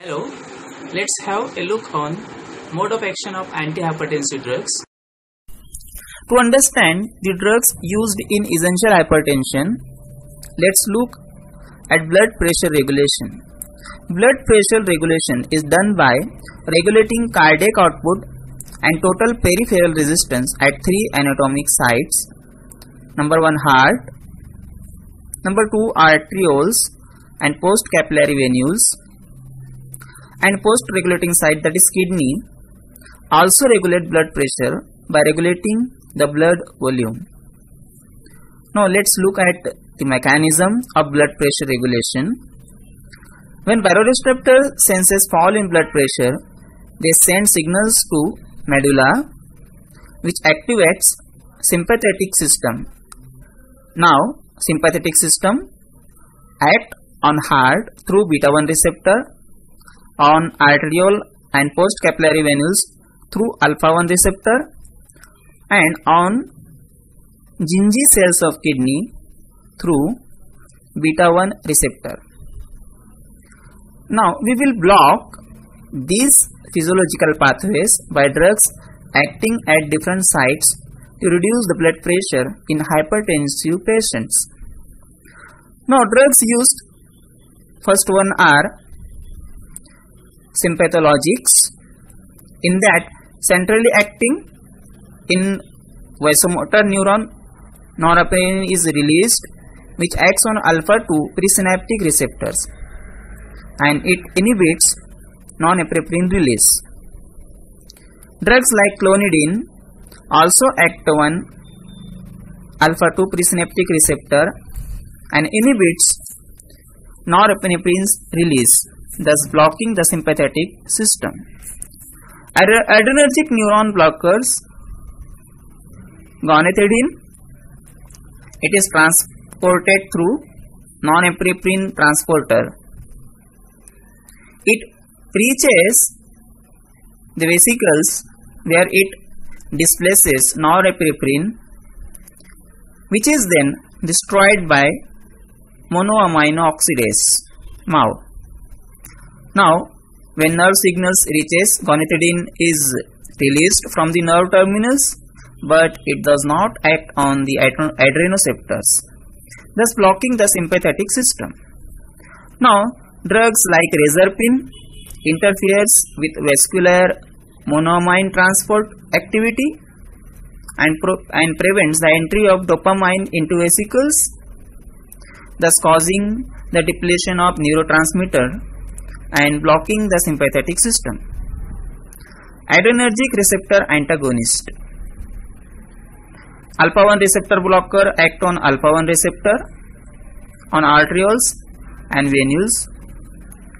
Hello, let's have a look on mode of action of antihypertensive drugs. To understand the drugs used in essential hypertension, let's look at blood pressure regulation. Blood pressure regulation is done by regulating cardiac output and total peripheral resistance at three anatomic sites. Number 1, heart. Number 2, arterioles and post-capillary venules. And post-regulating site, that is kidney, also regulate blood pressure by regulating the blood volume. Now let's look at the mechanism of blood pressure regulation. When baroreceptor senses fall in blood pressure, they send signals to medulla, which activates sympathetic system. Now sympathetic system act on heart through beta 1 receptor, on arteriole and post-capillary venules through alpha 1 receptor, and on Golgi cells of kidney through beta 1 receptor. Now we will block these physiological pathways by drugs acting at different sites to reduce the blood pressure in hypertensive patients. Now drugs used, first one are sympathologics, in that centrally acting in vasomotor neuron, norepinephrine is released, which acts on alpha 2 presynaptic receptors and it inhibits norepinephrine release. Drugs like clonidine also act on alpha 2 presynaptic receptor and inhibits norepinephrine's release, thus blocking the sympathetic system. Adrenergic neuron blockers, gonethidine, it is transported through norepinephrine transporter. It reaches the vesicles where it displaces norepinephrine, which is then destroyed by monoamino oxidase MAO. Now, when nerve signals reaches, gonethidine is released from the nerve terminals, but it does not act on the adrenoceptors, thus blocking the sympathetic system. Now, drugs like reserpine interferes with vascular monoamine transport activity and prevents the entry of dopamine into vesicles, thus causing the depletion of neurotransmitter and blocking the sympathetic system. Adrenergic receptor antagonist. Alpha 1 receptor blocker act on alpha 1 receptor on arterioles and venules,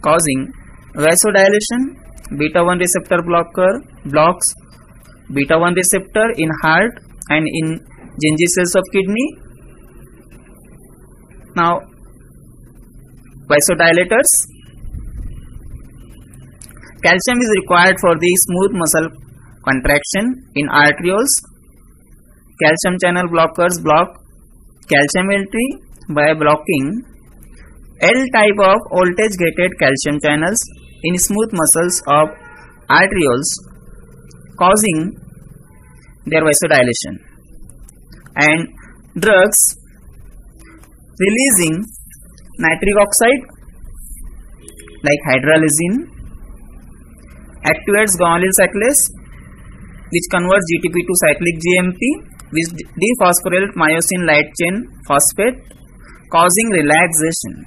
causing vasodilation. Beta 1 receptor blocker blocks beta 1 receptor in heart and in Golgi cells of kidney. Now vasodilators. Calcium is required for the smooth muscle contraction in arterioles. Calcium channel blockers block calcium entry by blocking L-type of voltage gated calcium channels in smooth muscles of arterioles, causing their vasodilation. And drugs releasing nitric oxide like hydralazine activates guanylyl cyclase, which converts GTP to cyclic GMP, which dephosphorylates myosin light chain phosphate, causing relaxation.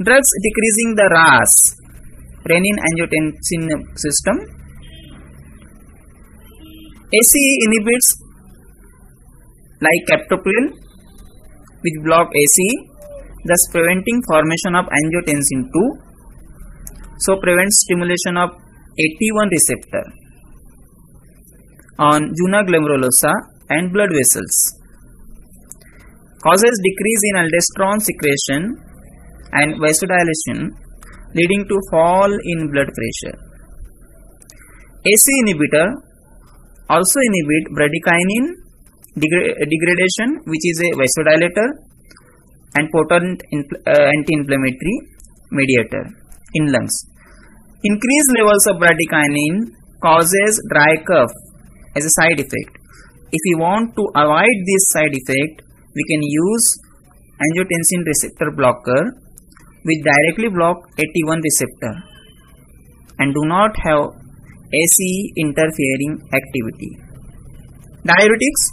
Drugs decreasing the RAS, renin-angiotensin system. ACE inhibits like captopril, which block ACE, thus preventing formation of angiotensin II, so prevents stimulation of AT1 receptor on juna glomerulosa and blood vessels, causes decrease in aldosterone secretion and vasodilation, leading to fall in blood pressure. ACE inhibitor also inhibit bradykinin degradation, which is a vasodilator and potent anti-inflammatory mediator in lungs. Increased levels of bradykinin causes dry cough as a side effect. If we want to avoid this side effect, we can use angiotensin receptor blocker which directly block AT1 receptor and do not have ACE interfering activity. Diuretics.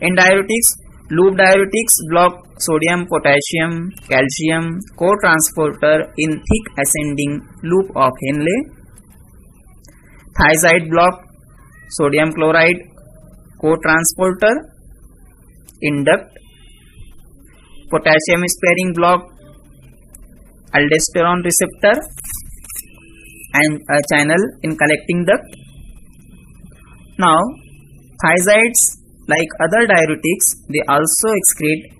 In diuretics, loop diuretics block sodium, potassium, calcium co-transporter in thick ascending loop of Henle. Thiazide block sodium chloride co-transporter in duct. Potassium sparing block aldosterone receptor and a channel in collecting duct. Now, thiazides, like other diuretics, they also excrete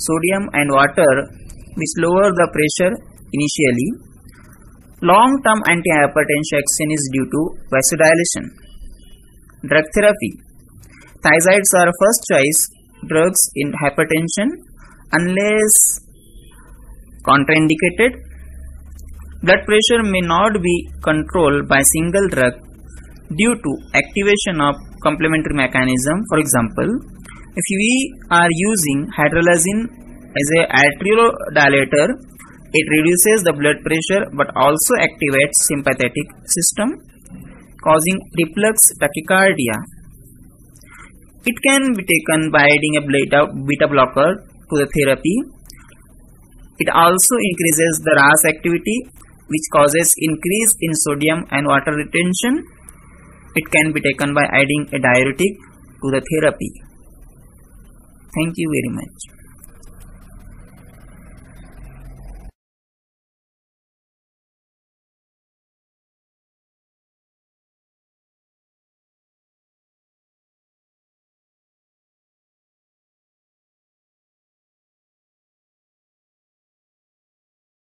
sodium and water which lower the pressure initially. Long-term antihypertension action is due to vasodilation. Drug therapy. Thiazides are first choice drugs in hypertension unless contraindicated. Blood pressure may not be controlled by single drug due to activation of complementary mechanism. For example, if we are using hydralazine as a arteriodilator, it reduces the blood pressure but also activates sympathetic system, causing reflex tachycardia. It can be taken by adding a beta blocker to the therapy. It also increases the RAS activity, which causes increase in sodium and water retention. It can be taken by adding a diuretic to the therapy. Thank you very much.